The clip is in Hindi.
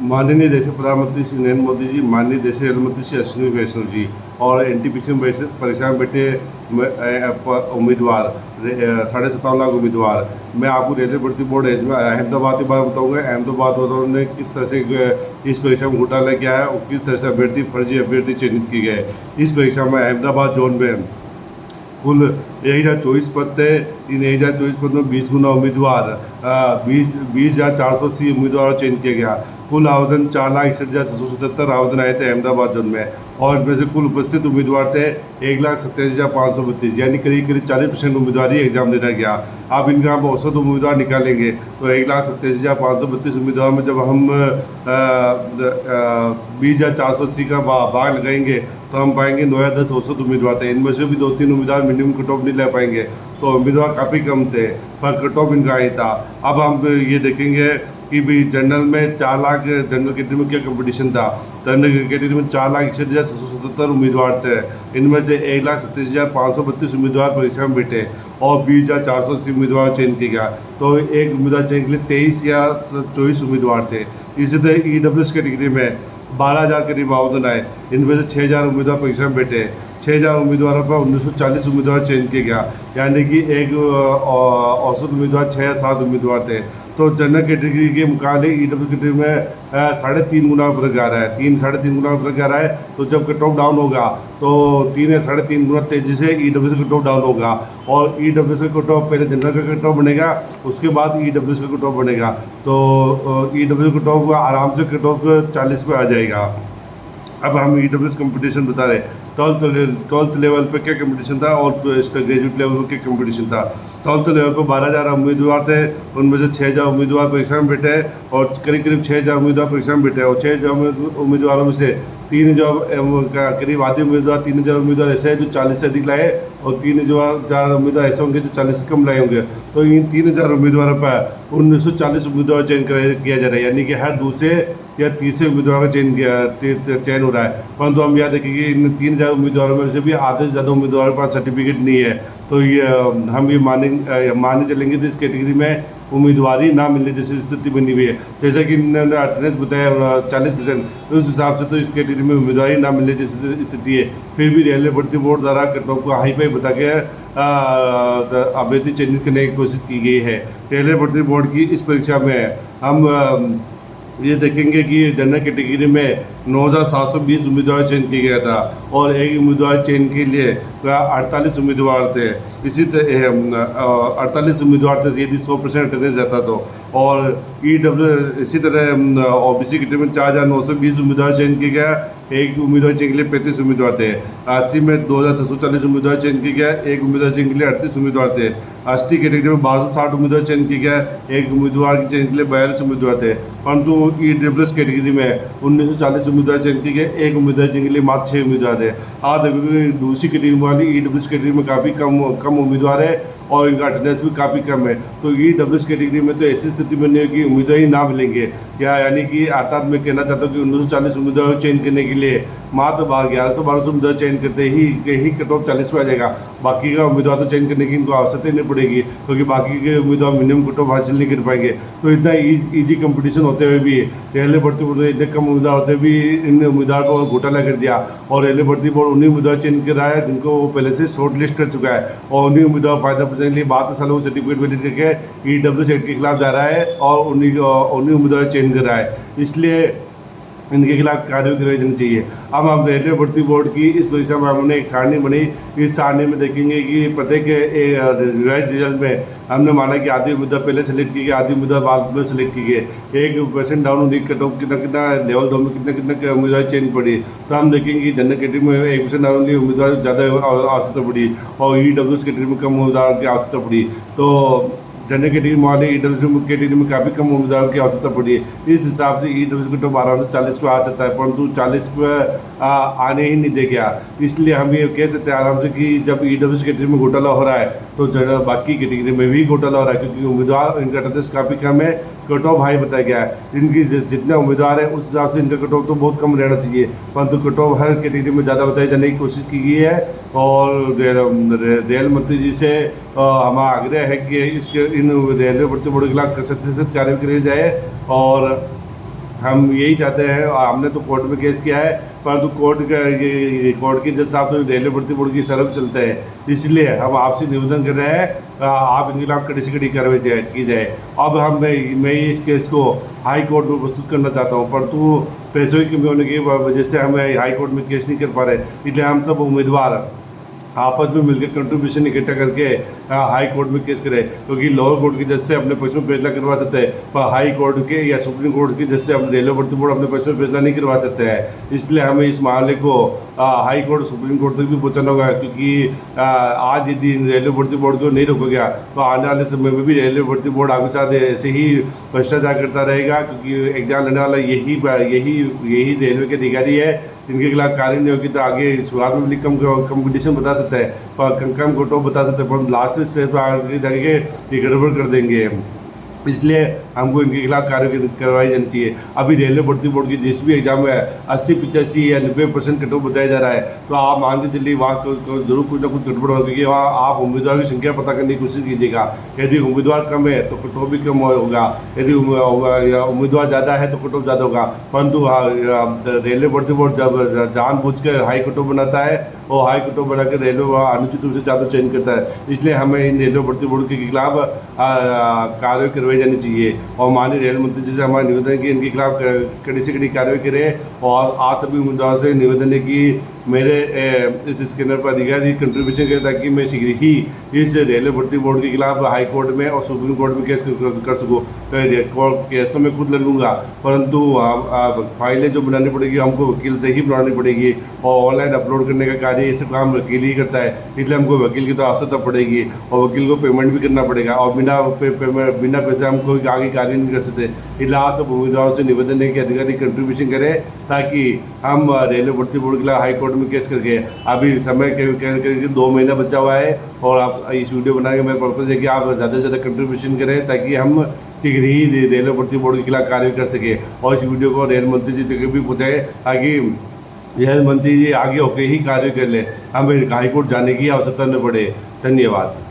माननीय देश के प्रधानमंत्री श्री नरेंद्र मोदी जी, माननीय देश के रेल मंत्री श्री अश्विनी वैष्णव जी और एनटीपीसी में परीक्षा में बैठे उम्मीदवार 57.5 लाख उम्मीदवार। मैं आपको रेलवे भर्ती बोर्ड अहमदाबाद के बारे में बताऊंगा। अहमदाबाद ने किस तरह से इस परीक्षा में घोटाला किया है और किस तरह से फर्जी अभ्यर्थी चयनित किए गए। इस परीक्षा में अहमदाबाद जोन में कुल 1024 पद थे। इन 1024 पद में 20 गुना उम्मीदवार 20,480 उम्मीदवार चयन किया गया। कुल आवेदन 4,61,777 आवेदन आए थे अहमदाबाद जोन में और इनमें से कुल उपस्थित उम्मीदवार थे 1,27,532, यानी करीब 40% उम्मीदवार ही एग्जाम देना गया। अब इनका हम औसत उम्मीदवार निकालेंगे तो 1,27,532 उम्मीदवार में जब हम 20,480 का भाग लगाएंगे तो हम पाएंगे 9 औसत उम्मीदवार थे। इनमें से भी 2-3 उम्मीदवार मिनिमम कट ऑफ नहीं ले पाएंगे, तो उम्मीदवार काफ़ी कम थे, पर कट ऑफ इनका ही था। अब हम ये देखेंगे कि भाई जनरल में 4 लाख, जनरल कैटेगरी में क्या कंपटीशन था। जनरल कैटेगरी में 4,61,777 उम्मीदवार थे। इनमें से 1,27,532 उम्मीदवार परीक्षा में बैठे और 20,480 उम्मीदवार चयन किया गया। तो एक उम्मीदवार चयन के लिए 23 या 24 उम्मीदवार थे। इसी तरह EWS कैटेगरी में 12,000 करीब आवेदन आए। इनमें से 6,000 उम्मीदवार परीक्षा में बैठे। 6,000 उम्मीदवारों पर 1940 उम्मीदवार चयन किया गया, यानी कि एक औसत उम्मीदवार 6 या 7 उम्मीदवार थे। तो जनरल कैटेगरी के मुकाबले EWS कैटेगरी में 3.5 गुना फर्क आ रहा है, 3-3.5 गुना फर्क आ रहा है। तो जब कट ऑफ डाउन होगा तो 3 या 3.5 गुना तेज़ी से EWS का कट ऑफ डाउन होगा और EWS का कट ऑफ पहले जनरल का कट ऑफ बनेगा, उसके बाद EWS का कट ऑफ बनेगा। तो EWS कट ऑफ आराम से कट ऑफ 40 पे आ जाएगा। अब हम EWS कंपटीशन बता रहे। 12th लेवल पे क्या कंपटीशन था और ग्रेजुएट लेवल पे क्या कंपटीशन था। 12th लेवल पे 12,000 उम्मीदवार थे, उनमें से 6,000 उम्मीदवार परीक्षा में बैठे और करीब 6,000 उम्मीदवार परीक्षा में बैठे और 6,000 उम्मीदवारों में से 3,000 करीब आधे उम्मीदवार 3,000 उम्मीदवार ऐसे हैं जो 40 से अधिक लाए और 3,000 उम्मीदवार ऐसे होंगे जो 40 से कम लाए होंगे। तो इन 3,000 उम्मीदवारों पर 1940 उम्मीदवार चयन किया जा रहा है, यानी कि हर दूसरे या तीसरे उम्मीदवार का चयन हो रहा है। परंतु हम याद रखें कि इन 3,000 उम्मीदवारों में से भी आधे से ज़्यादा उम्मीदवारों के पास सर्टिफिकेट नहीं है। तो ये हम ये माने चलेंगे तो इस कैटेगरी में उम्मीदवारी ना मिलने जैसी स्थिति बनी हुई है। जैसे कि इन्होंने अटेंडेंस बताया 40%, उस हिसाब से तो इस कैटेगरी में उम्मीदवारी ना मिलने जैसी स्थिति है। फिर भी रेलवे भर्ती बोर्ड द्वारा कट ऑफ को हाई फाई बता के अभ्यर्थी चयनित करने की कोशिश की गई है। रेलवे भर्ती बोर्ड की इस परीक्षा में हम ये देखेंगे कि जनरल कैटेगरी में 9,720 उम्मीदवार चयन किया गया था और एक उम्मीदवार चयन के लिए 48 उम्मीदवार थे। इसी तरह 48 उम्मीदवार थे यदि 100% अटेंडेंस रहता तो। और इसी तरह OBC कैटेगरी में 4,920 उम्मीदवार चयन किया गया, एक उम्मीदवार चयन के लिए 35 उम्मीदवार थे। RC में 2,640 उम्मीदवार चयन किया गया, एक उम्मीदवार चयन के लिए 38 उम्मीदवार थे। ST कैटेगरी में 1260 उम्मीदवार चयन किया गया, एक उम्मीदवार के चयन के लिए 42 उम्मीदवार थे। परंतु EWS कैटेगरी में 1940 उम्मीदवार चयन किए गए, एक उम्मीदवार चयन के लिए मात्र 6 उम्मीदवार थे। आप देखोगे दूसरी कैटेगरी वाली EWS कैटेगरी में काफ़ी कम उम्मीदवार है और इनका अटेंडेंस भी काफ़ी कम है। तो EWS कैटेगरी में तो ऐसी स्थिति बनी है कि उम्मीदवार ही ना मिलेंगे, यानी कि अर्थात मैं कहना चाहता हूँ कि 1940 उम्मीदवार चयन करने के लिए मात्र 1100-1200 उम्मीदवार चयन करते ही कट ऑफ 40 पे आ जाएगा। बाकी का उम्मीदवार तो चयन करने की इनको आवश्यकता ही नहीं पड़ेगी, क्योंकि बाकी के उम्मीदवार मिनिमम कट ऑफ हासिल नहीं कर पाएंगे। तो इतना ईजी कंपटीशन होते हुए भी रेलवे भर्ती बोर्ड इतने कम उम्मीदवार होते हुए भी इन उम्मीदवार को घोटाला कर दिया और रेलवे भर्ती बोर्ड उन्हीं उम्मीदवार चयन कर रहा है जिनको वो पहले से शॉर्ट लिस्ट कर चुका है और उन्हीं उम्मीदवार फायदा पहुँचाने के लिए 72 सालों को सर्टिफिकेट वैलिड करके EWS एक्ट के खिलाफ जा रहा है और उन्हीं उम्मीदवार चयन कर रहा है। इसलिए इनके खिलाफ कार्रवाई करनी जानी चाहिए। अब हम रेलवे भर्ती बोर्ड की इस परीक्षा में हमने एक सारणी बनाई। इस सारणी में देखेंगे कि प्रत्येक रिवाइज रिजल्ट में हमने माना कि आधी उम्मीदवार पहले सेलेक्ट की गई, आधी उम्मीदवार बाद में सेलेक्ट की गई। 1% डाउन होने कट ऑफ कितना लेवल 2 में कितना उम्मीदवार चेंज पड़ी। तो हम देखेंगे कि जनरल कैटेगरी में 1% डाउन होने उम्मीदवार ज़्यादा आवश्यकता पड़ी और EWS कैटेगरी में कम उम्मीदवार की आवश्यकता पड़ी। तो जनरल कैटेगरी वाले EWS कैटेगरी में काफ़ी कम उम्मीदवारों की आवश्यकता पड़ी है। इस हिसाब से EWS कट ऑफ आराम से 40 पे आ सकता है, परंतु 40 पे आने ही नहीं दे गया। इसलिए हम ये कह सकते हैं आराम से कि जब EWS कैटेगरी में घोटाला हो रहा है तो बाकी कैटेगरी में भी घोटाला हो रहा है, क्योंकि उम्मीदवार इनका अटेंडेंस काफ़ी कम है, कट ऑफ हाई बताया गया है। इनकी जितने उम्मीदवार है उस हिसाब से इनका कट ऑफ तो बहुत कम रहना चाहिए, परंतु कट ऑफ हर कैटेगरी में ज़्यादा बताए जाने की कोशिश की गई है। और रेल मंत्री जी से हमारा आग्रह है कि इसके इन रेलवे भर्ती बोर्ड के खिलाफ सख्त से सख्त कार्रवाई की जाए और हम यही चाहते हैं, हमने तो कोर्ट में केस किया है, परंतु कोर्ट के जज साहब तो रेलवे भर्ती बोर्ड की सरफ चलते हैं, इसलिए हम आपसे निवेदन कर रहे हैं आप इनके खिलाफ कड़ी से कड़ी कार्रवाई की जाए। अब मैं इस केस को हाई कोर्ट में प्रस्तुत करना चाहता हूँ, परंतु पैसों की कमी होने की वजह से हम हाई कोर्ट में केस नहीं कर पा रहे, इसलिए हम सब उम्मीदवार आपस में मिलकर कंट्रीब्यूशन इकट्ठा करके हाई कोर्ट में केस करें, क्योंकि लोअर कोर्ट के जज से अपने पक्ष में फैसला करवा सकते हैं, पर हाई कोर्ट के या सुप्रीम कोर्ट के जज से हम रेलवे भर्ती बोर्ड अपने पक्ष में फैसला नहीं करवा सकते हैं। इसलिए हमें इस मामले को हाई कोर्ट सुप्रीम कोर्ट तक भी पहुंचाना होगा, क्योंकि आज यदि रेलवे भर्ती बोर्ड को नहीं रोका गया तो आने वाले समय में भी रेलवे भर्ती बोर्ड आगे साथ ऐसे ही भ्रष्टाचार करता रहेगा, क्योंकि एग्जाम लेने वाला यही रेलवे के अधिकारी है। इनके खिलाफ कार्य नहीं होगी तो आगे शुरुआत में भी कम कंपटीशन बता सकते हैं, पर कम कटो बता सकते हैं, पर लास्ट स्टेज पर आगे जाके ये गड़बड़ कर देंगे। इसलिए हमको इनके खिलाफ कार्य करवाई जानी चाहिए। अभी रेलवे भर्ती बोर्ड की जिस भी एग्जाम में 80, 85 या 90% कट ऑफ बताया जा रहा है, तो आप मान के चलिए वहाँ जरूर कुछ ना कुछ गड़बड़ होगा, क्योंकि वहाँ आप उम्मीदवार की संख्या पता करने की कोशिश कीजिएगा। यदि उम्मीदवार कम है तो कट ऑफ भी कम होगा, यदि उम्मीदवार ज़्यादा है तो कट ऑफ ज़्यादा होगा। परंतु रेलवे भर्ती बोर्ड जब जानबूझकर हाई कट ऑफ बनाता है और हाई कट ऑफ बनाकर रेलवे अनुचित रूप से छात्र चयन करता है, इसलिए हमें इन रेलवे भर्ती बोर्ड के खिलाफ कार्रवाई करवाई जानी चाहिए। और माननीय रेल मंत्री जी से हमारा निवेदन है कि इनके खिलाफ कड़ी से कड़ी कार्रवाई करें। और आज सभी उम्मीदवारों से निवेदन है कि मेरे इस स्कैनर पर अधिकारी कंट्रीब्यूशन करें, ताकि मैं शीघ्र ही इस रेलवे भर्ती बोर्ड के खिलाफ हाई कोर्ट में और सुप्रीम कोर्ट में केस कर सकूँ। केस तो मैं खुद लड़ूंगा, परंतु फाइलें जो बनानी पड़ेगी हमको वकील से ही बनानी पड़ेगी, और ऑनलाइन अपलोड करने का कार्य ये सब काम वकील ही करता है, इसलिए हमको वकील की तो आवश्यकता पड़ेगी और वकील को पेमेंट भी करना पड़ेगा, और बिना पैसे हम कोई आगे कार्य नहीं कर सकते। इसलिए आप सब उम्मीदवारों से निवेदन है कि अधिकारी कंट्रीब्यूशन करें, ताकि हम रेलवे भर्ती बोर्ड के खिलाफ हाई कोर्ट में केस करके अभी समय के 2 महीना बचा हुआ है। और आप इस वीडियो बनाने का मेरा पर्पज़ है कि आप ज़्यादा से ज़्यादा कंट्रीब्यूशन करें, ताकि हम शीघ्र ही रेलवे भर्ती बोर्ड के खिलाफ कार्य कर सकें, और इस वीडियो को रेल मंत्री जी तक भी पहुँचाएँ, ताकि रेल मंत्री जी आगे होकर ही कार्य कर लें, हमें हाई कोर्ट जाने की आवश्यकता न पड़े। धन्यवाद।